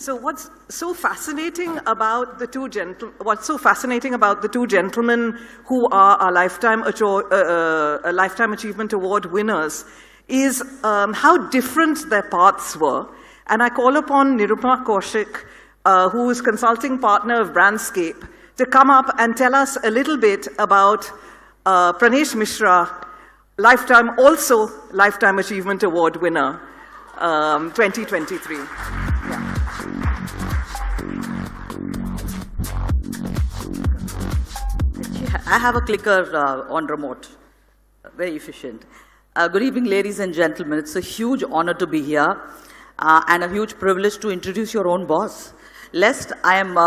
So what's so fascinating about the two gentlemen who are our Lifetime Achievement Award winners is how different their paths were. And I call upon Nirupama Kaushik, who is consulting partner of Brandscape, to come up and tell us a little bit about Pranesh Mishra, also Lifetime Achievement Award winner, 2023. Yeah. I have a clicker on remote, very efficient. Good evening, ladies and gentlemen. It's a huge honor to be here and a huge privilege to introduce your own boss. Lest I am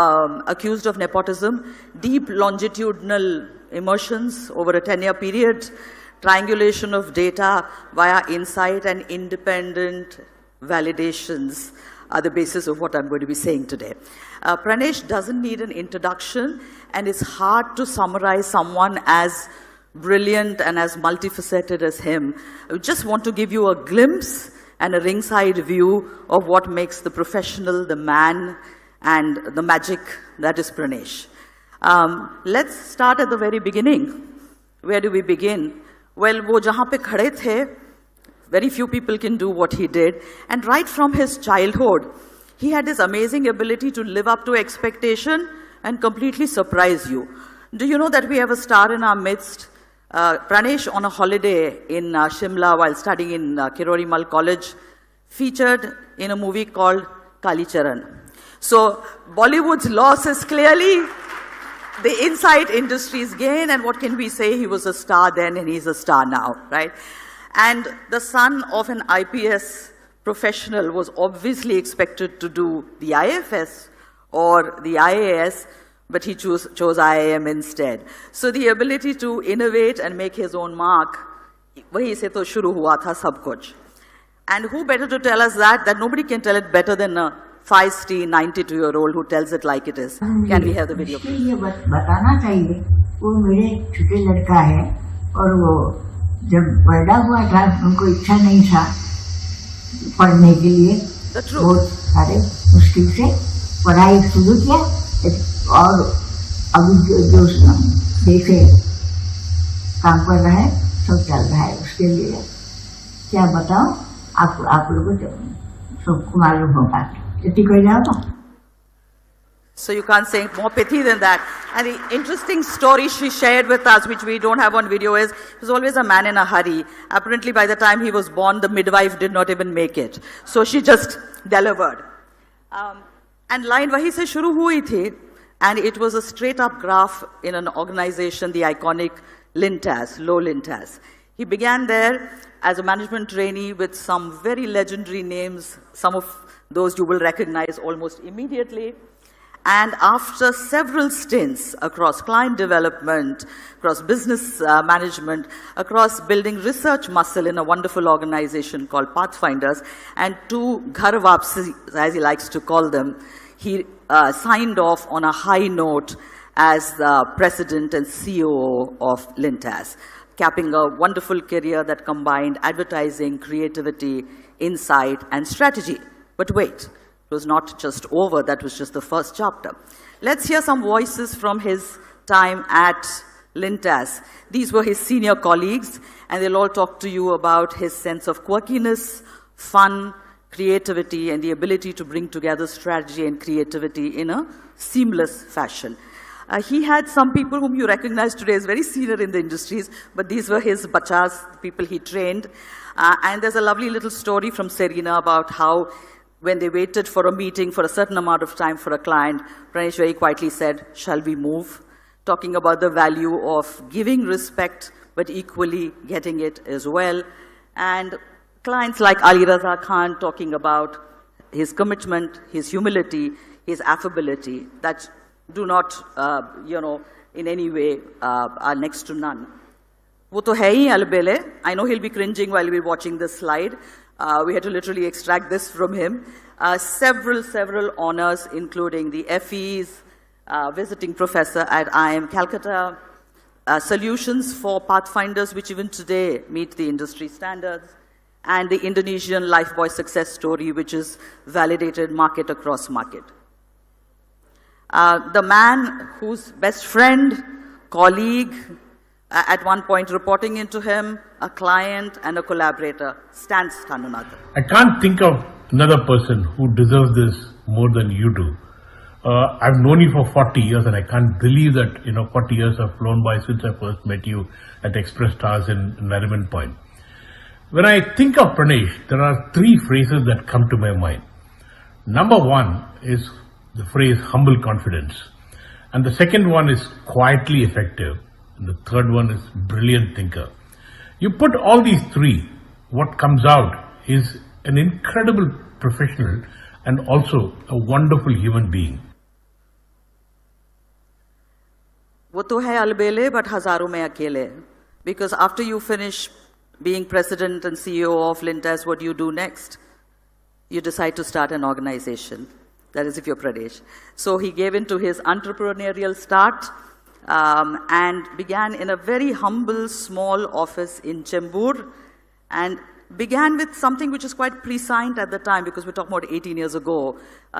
accused of nepotism, deep longitudinal immersions over a 10-year period, triangulation of data via insight and independent validations are the basis of what I'm going to be saying today. Pranesh doesn't need an introduction, and it's hard to summarize someone as brilliant and as multifaceted as him. I just want to give you a glimpse and a ringside view of what makes the professional, the man, and the magic that is Pranesh. Let's start at the very beginning. Where do we begin? Well, wo jahan pe khade the, very few people can do what he did. And right from his childhood, he had this amazing ability to live up to expectation and completely surprise you. Do you know that we have a star in our midst? Pranesh, on a holiday in Shimla while studying in Kirori Mal College, featured in a movie called Kali Charan. So Bollywood's loss is clearly the inside industry's gain, and what can we say? He was a star then and he's a star now, right? And the son of an IPS professional was obviously expected to do the IFS or the IAS, but he chose IIM instead. So the ability to innovate and make his own mark, wahi se to shuru hua tha sab kuch. And who better to tell us that nobody can tell it better than a feisty 92-year-old who tells it like it is. Can we have the video, please? ये बताना चाहिए, वो मेरे छोटे लड़का है और वो जब पैदा हुआ था उनको इच्छा नहीं था पढ़ने के लिए, बहुत सारे मुश्किल से पढ़ाई शुरू किया और अभी जो जैसे काम कर रहा है सब चल रहा है उसके लिए क्या बताओ आप लोगों को सबको मालूम होगा. So you can't say more pithy than that. And the interesting story she shared with us, which we don't have on video, is he was always a man in a hurry. Apparently by the time he was born, the midwife did not even make it. So she just delivered. And line wahi se shuru hui thi, and it was a straight up graph in an organization, the iconic Lintas, Low Lintas. He began there as a management trainee with some very legendary names, some of those you will recognize almost immediately. And after several stints across client development, across business management, across building research muscle in a wonderful organization called Pathfinders, and 2 Ghar Vapsi, as he likes to call them, he signed off on a high note as the president and CEO of Lintas, capping a wonderful career that combined advertising, creativity, insight, and strategy. But wait, it was not just over. That was just the first chapter. Let's hear some voices from his time at Lintas. These were his senior colleagues, and they'll all talk to you about his sense of quirkiness, fun, creativity, and the ability to bring together strategy and creativity in a seamless fashion. He had some people whom you recognize today as very senior in the industries, but these were his bachas, people he trained. And there's a lovely little story from Serena about how when they waited for a meeting for a certain amount of time for a client, Pranesh very quietly said, "Shall we move?" Talking about the value of giving respect, but equally getting it as well. And clients like Ali Raza Khan talking about his commitment, his humility, his affability, that do not, in any way are next to none. वो तो है ही अलबेले. I know he'll be cringing while we're watching this slide. We had to literally extract this from him. Several honors, including the FEs, visiting professor at IIM Calcutta, solutions for Pathfinders, which even today meet the industry standards, and the Indonesian Lifebuoy success story, which is validated market across market. The man whose best friend, colleague, at one point reporting into him, a client and a collaborator, Stan Kanunathan. I can't think of another person who deserves this more than you do. I've known you for 40 years and I can't believe that, 40 years have flown by since I first met you at Express Stars in Nariman Point. When I think of Pranesh, there are three phrases that come to my mind. Number one is the phrase humble confidence. And the second one is quietly effective. And the third one is brilliant thinker. You put all these three, what comes out is an incredible professional and also a wonderful human being. वो तो है अलबेले, but हजारों में अकेले. Because after you finish being president and CEO of Lintas, what do you do next? You decide to start an organization. That is if you're Pradesh. So he gave into his entrepreneurial start and began in a very humble, small office in Chembur, and began with something which is quite prescient at the time, because we're talking about 18 years ago,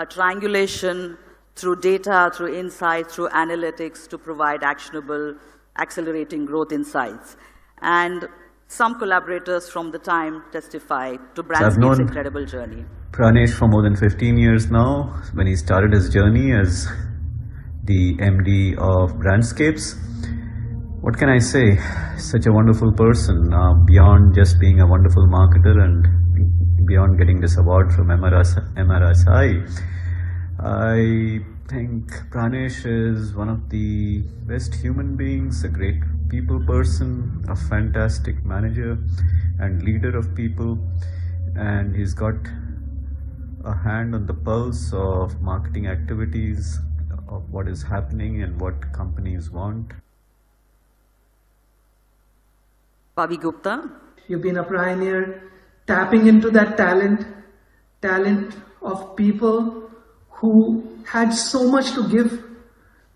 triangulation through data, through insight, through analytics to provide actionable, accelerating growth insights. And some collaborators from the time testify to Brandscape's incredible journey. Pranesh for more than 15 years now, when he started his journey as the MD of Brandscapes. What can I say? Such a wonderful person, beyond just being a wonderful marketer and beyond getting this award from MRSI. I think Pranesh is one of the best human beings, a great people person, a fantastic manager and leader of people, and he's got a hand on the pulse of marketing activities, of what is happening and what companies want. Pavi Gupta. You've been a pioneer, tapping into that talent of people who had so much to give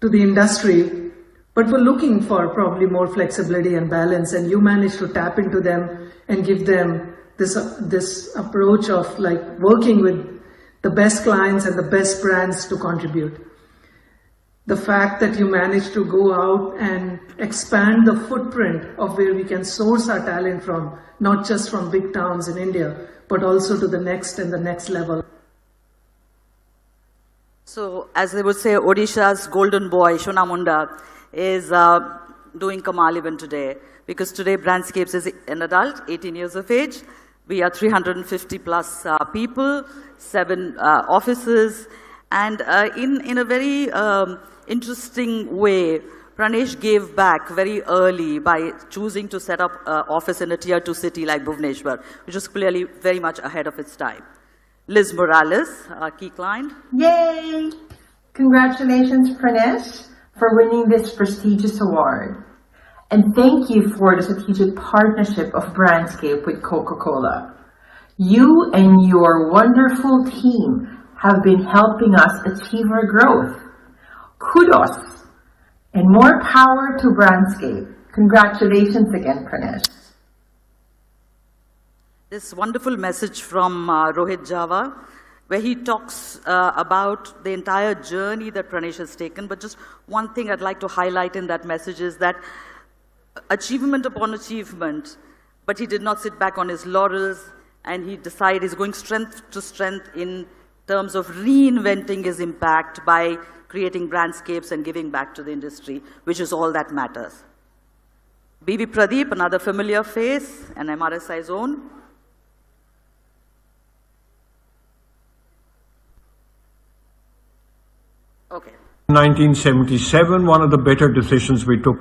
to the industry, but were looking for probably more flexibility and balance, and you managed to tap into them and give them this approach of like working with the best clients and the best brands to contribute. The fact that you managed to go out and expand the footprint of where we can source our talent from, not just from big towns in India, but also to the next and the next level. So, as they would say, Odisha's golden boy, Shonamunda, is doing Kamal even today. Because today, Brandscapes is an adult, 18 years of age. We are 350 plus people, 7 offices. And in a very interesting way, Pranesh gave back very early by choosing to set up an office in a tier 2 city like Bhubaneswar, which was clearly very much ahead of its time. Liz Morales, our key client. Yay! Congratulations, Pranesh, for winning this prestigious award. And thank you for the strategic partnership of Brandscape with Coca-Cola. You and your wonderful team have been helping us achieve our growth. Kudos and more power to Brandscape. Congratulations again, Pranesh. This wonderful message from Rohit Java, where he talks about the entire journey that Pranesh has taken. But just one thing I'd like to highlight in that message is that achievement upon achievement, but he did not sit back on his laurels, and he decided he's going strength to strength in terms of reinventing his impact by creating brandscapes and giving back to the industry, which is all that matters. B.V. Pradeep, another familiar face, an MRSI's own. Okay. 1977, one of the better decisions we took.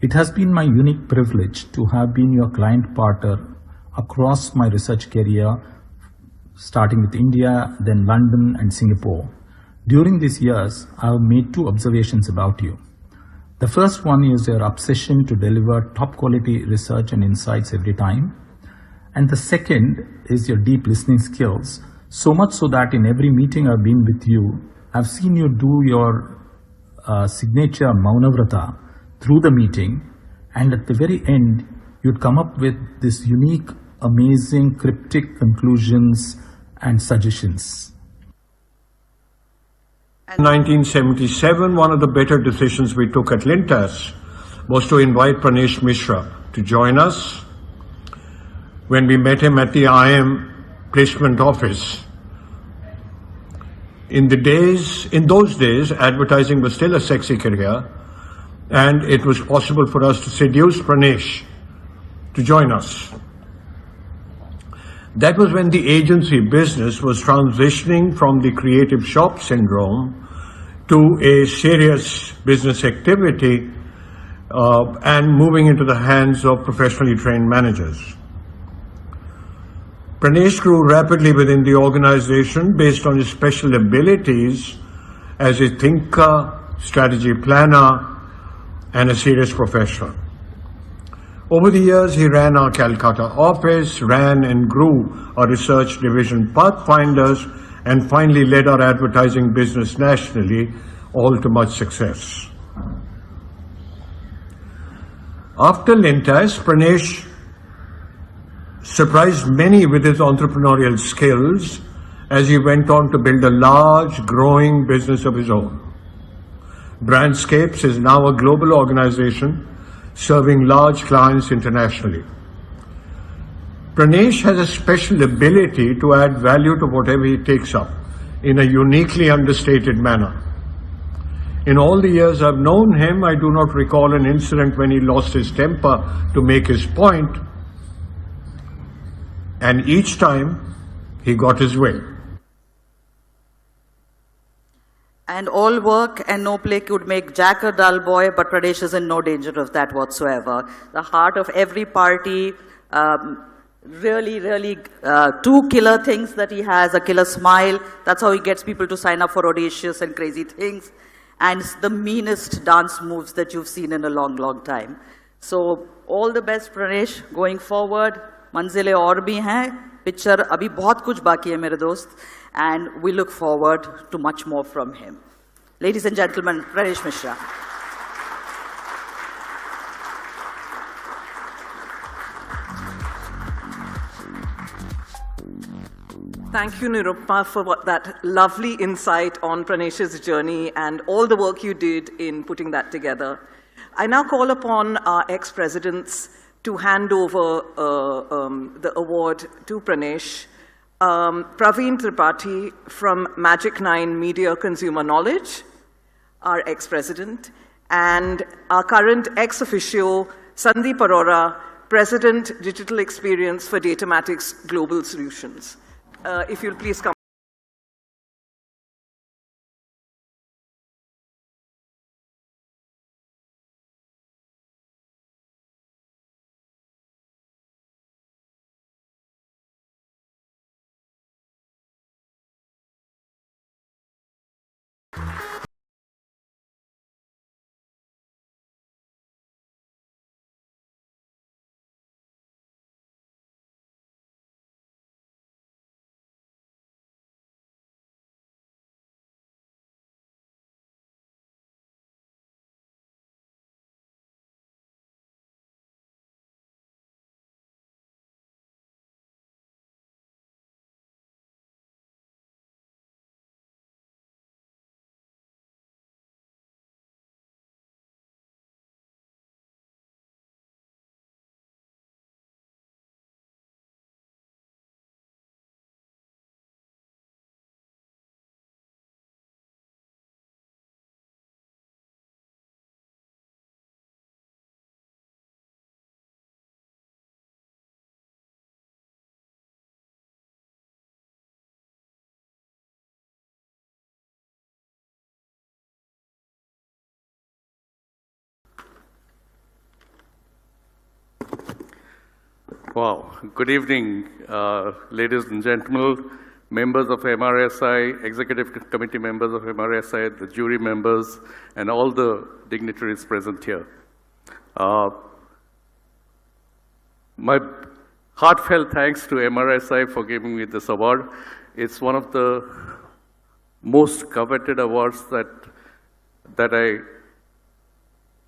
It has been my unique privilege to have been your client partner across my research career, starting with India, then London and Singapore. During these years, I have made 2 observations about you. The first one is your obsession to deliver top quality research and insights every time. And the second is your deep listening skills, so much so that in every meeting I've been with you, I've seen you do your signature Maunavrata through the meeting, and at the very end, you'd come up with this unique, amazing, cryptic conclusions and suggestions. In 1977, one of the better decisions we took at Lintas was to invite Pranesh Mishra to join us. When we met him at the IM placement office, in those days, advertising was still a sexy career, and it was possible for us to seduce Pranesh to join us. That was when the agency business was transitioning from the creative shop syndrome to a serious business activity and moving into the hands of professionally trained managers. Pranesh grew rapidly within the organization based on his special abilities as a thinker, strategy planner, and a serious professional. Over the years, he ran our Calcutta office, ran and grew our research division Pathfinders, and finally led our advertising business nationally, all to much success. After Lintas, Pranesh surprised many with his entrepreneurial skills as he went on to build a large, growing business of his own. Brandscapes is now a global organization serving large clients internationally. Pranesh has a special ability to add value to whatever he takes up in a uniquely understated manner. In all the years I've known him, I do not recall an incident when he lost his temper to make his point, and each time he got his way. And all work and no play could make Jack a dull boy, but Pradesh is in no danger of that whatsoever. The heart of every party, really, two killer things that he has, a killer smile. That's how he gets people to sign up for audacious and crazy things. And the meanest dance moves that you've seen in a long, long time. So all the best, Pradesh, going forward. Manzile aur bhi hain. Picture abhi bahut kuch baki hai mere dost. And we look forward to much more from him. Ladies and gentlemen, Pranesh Mishra. Thank you, Nirupma, for that lovely insight on Pranesh's journey and all the work you did in putting that together. I now call upon our ex-presidents to hand over the award to Pranesh. Praveen Tripathi from Magic 9 Media Consumer Knowledge, our ex-president, and our current ex-officio, Sandeep Arora, President, Digital Experience for Datamatics Global Solutions. If you'll please come. Wow. Good evening, ladies and gentlemen, members of MRSI, executive committee members of MRSI, the jury members, and all the dignitaries present here. My heartfelt thanks to MRSI for giving me this award. It's one of the most coveted awards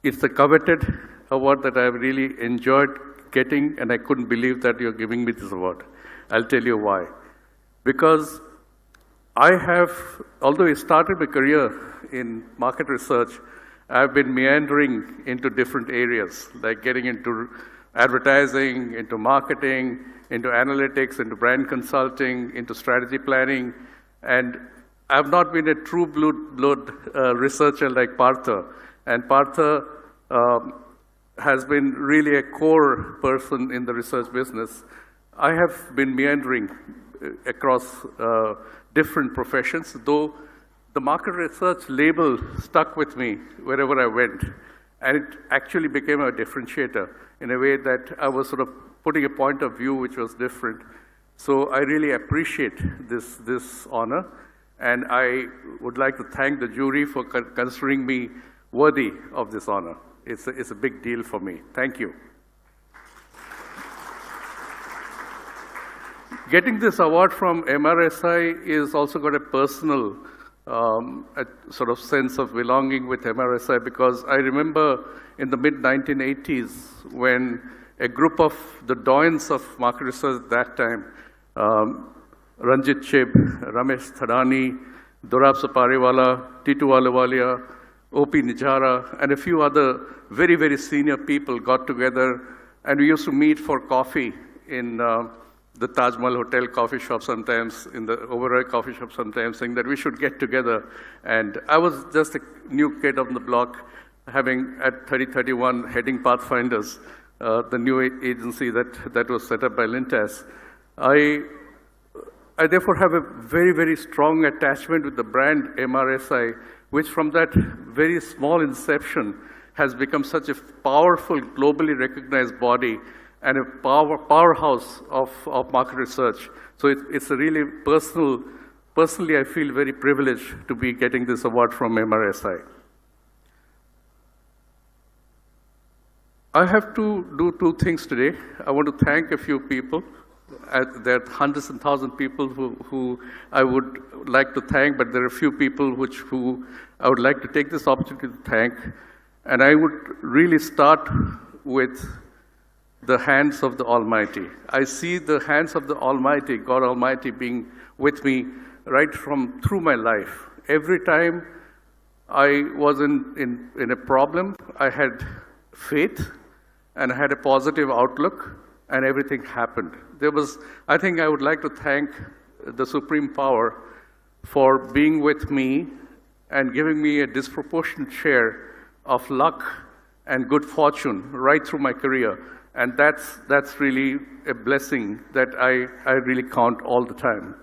it's a coveted award that I've really enjoyed getting, and I couldn't believe that you're giving me this award. I'll tell you why. Because I have, although I started my career in market research, I've been meandering into different areas, like getting into advertising, into marketing, into analytics, into brand consulting, into strategy planning, and I've not been a true blood researcher like Partha. And Partha has been really a core person in the research business. I have been meandering across different professions, though the market research label stuck with me wherever I went. And it actually became a differentiator in a way that I was sort of putting a point of view which was different. So I really appreciate this honor. And I would like to thank the jury for considering me worthy of this honor. It's a big deal for me. Thank you. Getting this award from MRSI is also got a personal sort of sense of belonging with MRSI, because I remember in the mid-1980s when a group of the doyens of market research at that time, Ranjit Chib, Ramesh Thadani, Dorab Sapariwala, Titu Ahluwalia, O.P. Nijara, and a few other very, very senior people got together, and we used to meet for coffee in the Taj Mahal Hotel coffee shop sometimes, in the Oberoi coffee shop sometimes, saying that we should get together. And I was just a new kid on the block, having at 3031 heading Pathfinders, the new agency that was set up by Lintas. I therefore have a very, very strong attachment with the brand MRSI, which from that very small inception has become such a powerful, globally recognized body and a powerhouse of market research. So it's a really personally I feel very privileged to be getting this award from MRSI. I have to do two things today. I want to thank a few people. There are hundreds and thousands of people who I would like to thank, but there are a few people who I would like to take this opportunity to thank. And I would really start with the hands of the Almighty. I see the hands of the Almighty, God Almighty, being with me right through my life. Every time I was in a problem, I had faith and I had a positive outlook, and everything happened. I think I would like to thank the Supreme Power for being with me and giving me a disproportionate share of luck and good fortune right through my career. And that's really a blessing that I really count all the time.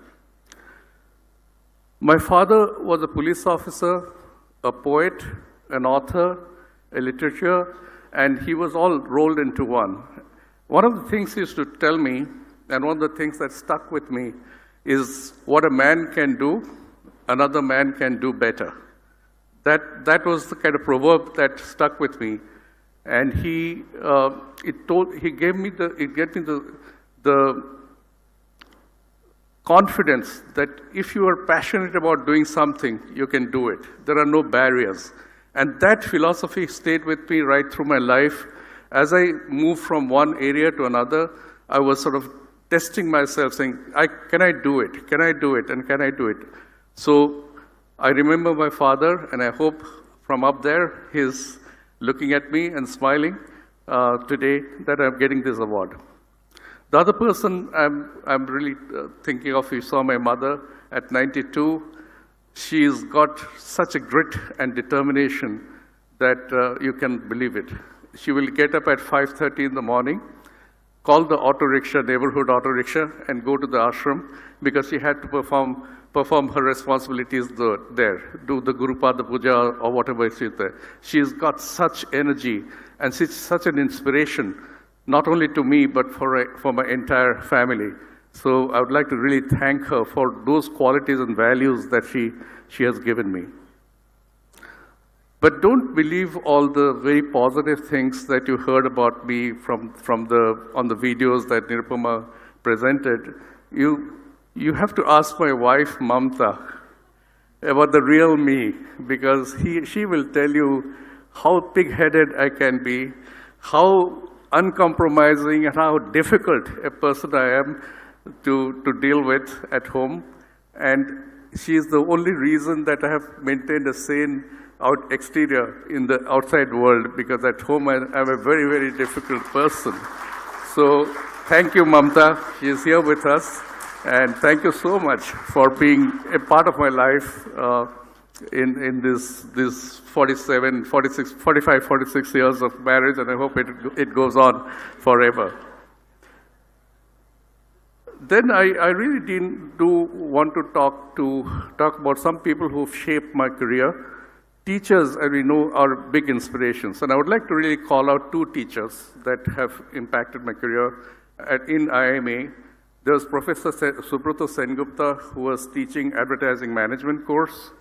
My father was a police officer, a poet, an author, a literature, and he was all rolled into one. One of the things he used to tell me, and one of the things that stuck with me, is what a man can do, another man can do better. That was the kind of proverb that stuck with me. And it gave me the confidence that if you are passionate about doing something, you can do it. There are no barriers. And that philosophy stayed with me right through my life. As I moved from one area to another, I was sort of testing myself, saying, can I do it? Can I do it? And can I do it? So I remember my father, and I hope from up there, he's looking at me and smiling today that I'm getting this award. The other person I'm really thinking of, you saw my mother at 92. She's got such a grit and determination that you can believe it. She will get up at 5:30 in the morning, call the auto rickshaw, neighborhood auto rickshaw, and go to the ashram because she had to perform her responsibilities there, do the Guru Pada Puja or whatever she's there. She's got such energy and she's such an inspiration, not only to me, but for my entire family. So I would like to really thank her for those qualities and values that she has given me. But don't believe all the very positive things that you heard about me on the videos that Nirupama presented. You have to ask my wife, Mamta, about the real me, because she will tell you how pig-headed I can be, how uncompromising and how difficult a person I am to deal with at home. And she is the only reason that I have maintained a sane exterior in the outside world, because at home I'm a very, very difficult person. So thank you, Mamta. She is here with us. And thank you so much for being a part of my life in this 45, 46 years of marriage, and I hope it goes on forever. Then I really do want to talk about some people who've shaped my career. Teachers, as we know, are big inspirations, and I would like to really call out two teachers that have impacted my career in IMA. There was Professor Subrata Sengupta, who was teaching advertising management course,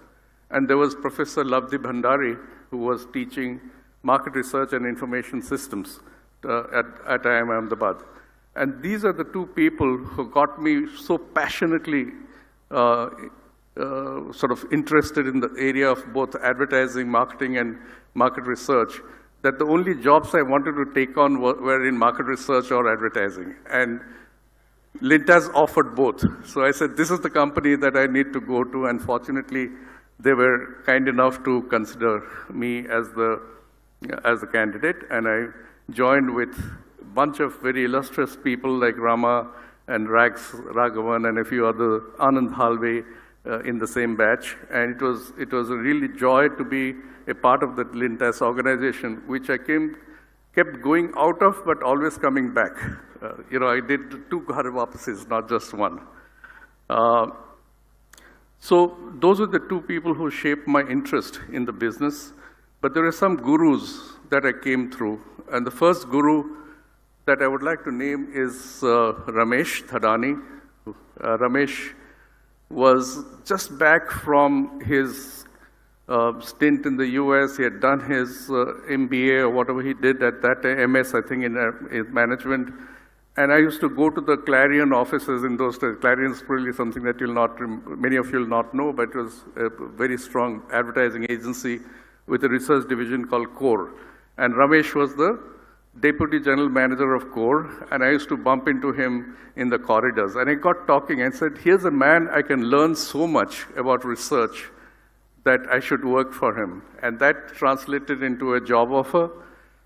and there was Professor Lavdi Bhandari, who was teaching market research and information systems at IMA Ahmedabad. And these are the two people who got me so passionately sort of interested in the area of both advertising, marketing, and market research, that the only jobs I wanted to take on were in market research or advertising. And Lintas offered both. So I said, this is the company that I need to go to, and fortunately, they were kind enough to consider me as the candidate, and I joined with a bunch of very illustrious people like Rama and Raghavan and a few other, Anand Halve, in the same batch. And it was a really joy to be a part of the Lintas organization, which I kept going out of, but always coming back. I did 2 ghar wapasis, not just one. So those are the two people who shaped my interest in the business. But there are some gurus that I came through. And the first guru that I would like to name is Ramesh Thadani. Ramesh was just back from his stint in the US. He had done his MBA or whatever he did at that time, MS, I think, in management. And I used to go to the Clarion offices in those days. Clarion is probably something that many of you will not know, but it was a very strong advertising agency with a research division called Core. And Ramesh was the deputy general manager of Core, and I used to bump into him in the corridors. And I got talking and said, here's a man I can learn so much about research that I should work for him. And that translated into a job offer.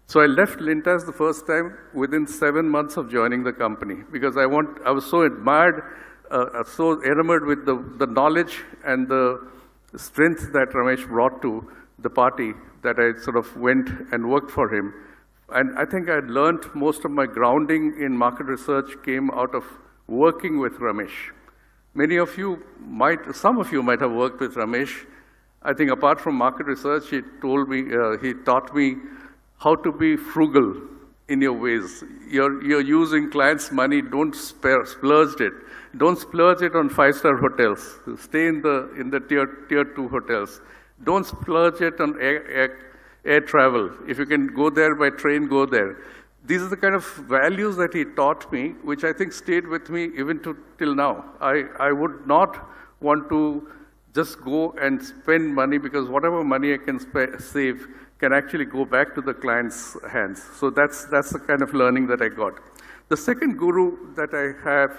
So I left Lintas the first time within 7 months of joining the company, because I was so admired, so enamored with the knowledge and the strength that Ramesh brought to the party that I sort of went and worked for him. And I think I had learned most of my grounding in market research came out of working with Ramesh. Some of you might have worked with Ramesh. I think apart from market research, he taught me how to be frugal in your ways. You're using clients' money, don't splurge it. Don't splurge it on 5-star hotels. Stay in the tier 2 hotels. Don't splurge it on air travel. If you can go there by train, go there. These are the kind of values that he taught me, which I think stayed with me even till now. I would not want to just go and spend money, because whatever money I can save can actually go back to the client's hands. So that's the kind of learning that I got. The second guru that I have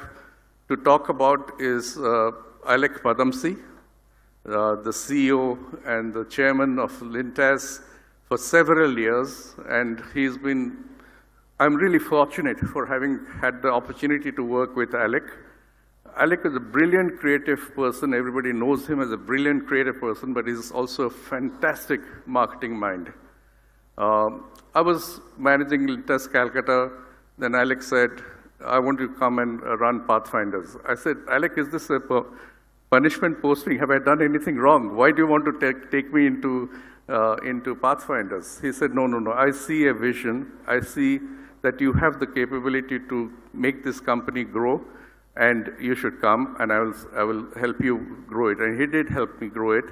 to talk about is Alec Padamsee, the CEO and the chairman of Lintas for several years. And I'm really fortunate for having had the opportunity to work with Alec. Alec is a brilliant creative person. Everybody knows him as a brilliant creative person, but he's also a fantastic marketing mind. I was managing Lintas Calcutta. Then Alec said, I want you to come and run Pathfinders. I said, Alec, is this a punishment posting? Have I done anything wrong? Why do you want to take me into Pathfinders? He said, no. I see a vision. I see that you have the capability to make this company grow, and you should come, and I will help you grow it. And he did help me grow it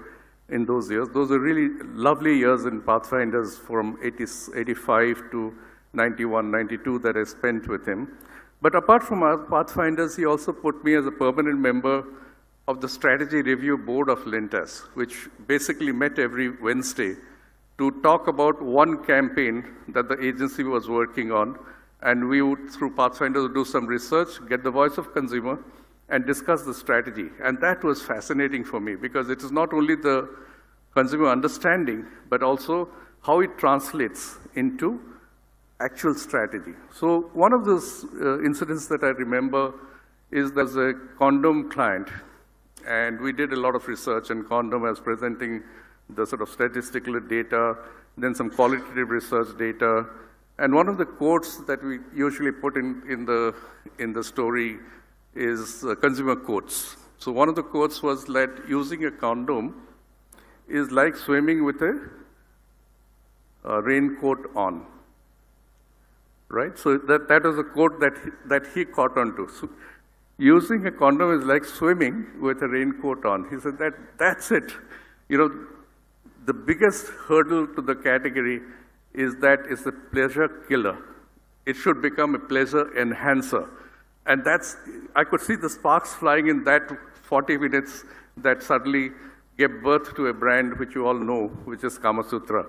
in those years. Those are really lovely years in Pathfinders from 85 to 91, 92 that I spent with him. But apart from our Pathfinders, he also put me as a permanent member of the Strategy Review Board of Lintas, which basically met every Wednesday to talk about one campaign that the agency was working on And we would, through Pathfinder, do some research, get the voice of consumer, and discuss the strategy. And that was fascinating for me, because it is not only the consumer understanding, but also how it translates into actual strategy. So one of those incidents that I remember is there's a condom client, and we did a lot of research, and condom as presenting the sort of statistical data, then some qualitative research data. And one of the quotes that we usually put in the story is consumer quotes. So one of the quotes was that using a condom is like swimming with a raincoat on, right? So that was a quote that he caught on to. So using a condom is like swimming with a raincoat on. He said that's it. You know, the biggest hurdle to the category is that it's a pleasure killer. It should become a pleasure enhancer. And I could see the sparks flying in that 40 minutes that suddenly gave birth to a brand which you all know, which is Kama Sutra.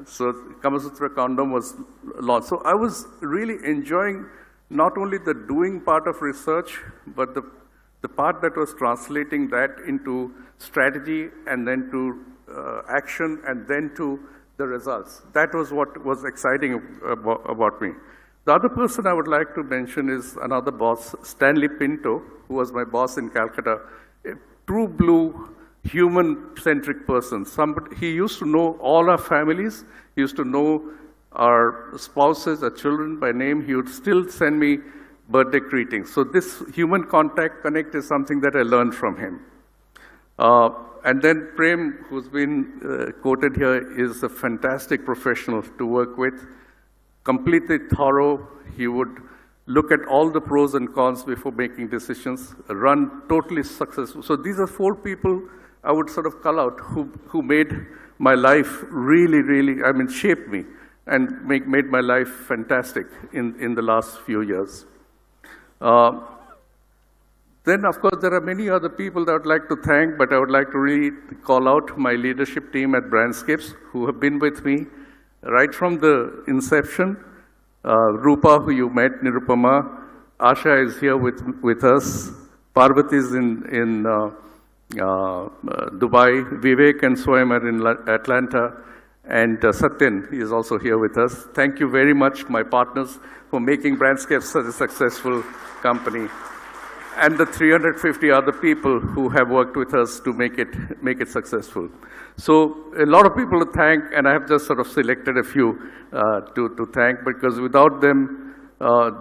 So Kama Sutra condom was launched. So I was really enjoying not only the doing part of research, but the part that was translating that into strategy and then to action and then to the results. That was what was exciting about me. The other person I would like to mention is another boss, Stanley Pinto, who was my boss in Calcutta, a true blue, human-centric person. He used to know all our families. He used to know our spouses, our children by name. He would still send me birthday greetings. So this human connect is something that I learned from him. And then Prem, who's been quoted here, is a fantastic professional to work with. Completely thorough. He would look at all the pros and cons before making decisions, run totally successful. So these are 4 people I would sort of call out who made my life really, really, I mean, shaped me and made my life fantastic in the last few years. Then, of course, there are many other people that I would like to thank, but I would like to really call out my leadership team at Brandscapes who have been with me right from the inception. Rupa, who you met, Nirupama. Asha is here with us. Parvati is in Dubai. Vivek and Swayam are in Atlanta. And Satyan is also here with us. Thank you very much, my partners, for making Brandscapes such a successful company. And the 350 other people who have worked with us to make it successful. So a lot of people to thank, and I have just sort of selected a few to thank, because without them,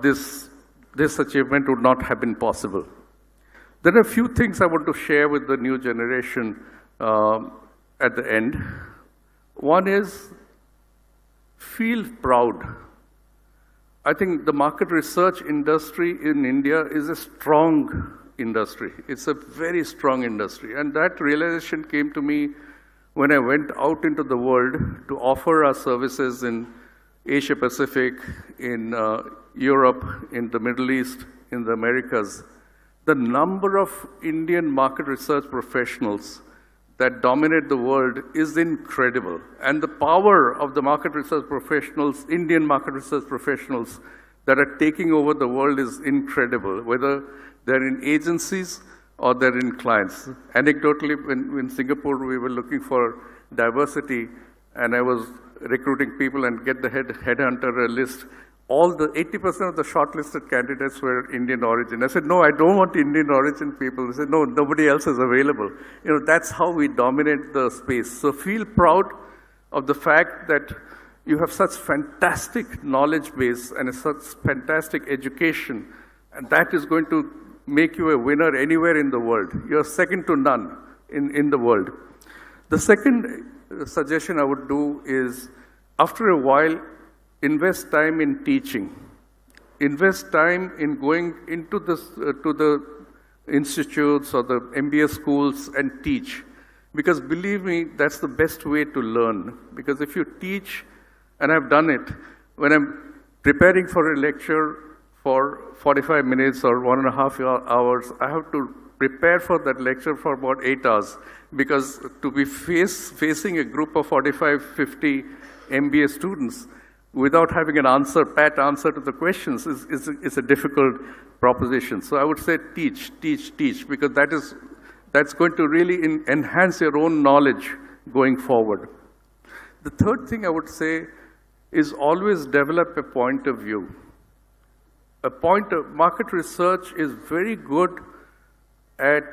this achievement would not have been possible. There are a few things I want to share with the new generation at the end. One is, feel proud. I think the market research industry in India is a strong industry. It's a very strong industry. And that realization came to me when I went out into the world to offer our services in Asia Pacific, in Europe, in the Middle East, in the Americas. The number of Indian market research professionals that dominate the world is incredible. And the power of the market research professionals, Indian market research professionals that are taking over the world is incredible, whether they're in agencies or they're in clients. Anecdotally, in Singapore, we were looking for diversity, and I was recruiting people and get the headhunter list. All the 80% of the shortlisted candidates were Indian origin. I said, no, I don't want Indian origin people. They said, no, nobody else is available. You know, that's how we dominate the space. So feel proud of the fact that you have such fantastic knowledge base and such fantastic education, and that is going to make you a winner anywhere in the world. You're second to none in the world. The second suggestion I would do is, after a while, invest time in teaching. Invest time in going into to the institutes or the MBA schools and teach. Because believe me, that's the best way to learn. Because if you teach, and I've done it, when I'm preparing for a lecture for 45 minutes or 1.5 hours, I have to prepare for that lecture for about 8 hours. Because to be facing a group of 45, 50 MBA students, without having an answer, pat answer to the questions is a difficult proposition. So I would say teach, because that's going to really enhance your own knowledge going forward. The third thing I would say is always develop a point of view. Market research is very good at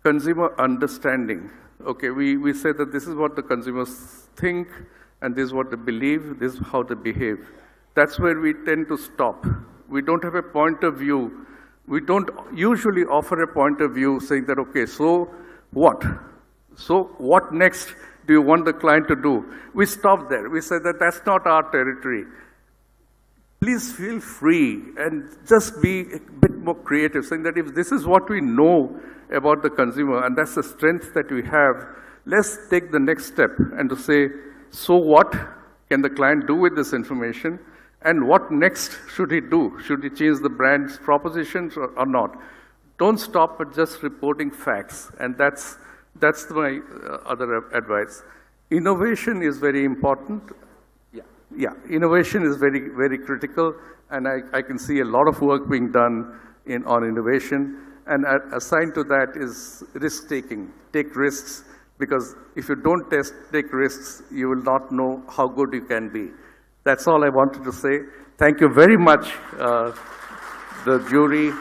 consumer understanding. Okay, we say that this is what the consumers think, and this is what they believe, this is how they behave. That's where we tend to stop. We don't have a point of view. We don't usually offer a point of view saying that, okay, so what? So what next do you want the client to do? We stop there. We say that that's not our territory. Please feel free and just be a bit more creative, saying that if this is what we know about the consumer, and that's the strength that we have, let's take the next step and to say, so what can the client do with this information, and what next should he do? Should he change the brand's propositions or not? Don't stop at just reporting facts, and that's my other advice. Innovation is very important. Yeah, innovation is very, very critical, and I can see a lot of work being done on innovation, and assigned to that is risk-taking. Take risks, because if you don't take risks, you will not know how good you can be. That's all I wanted to say. Thank you very much, the jury.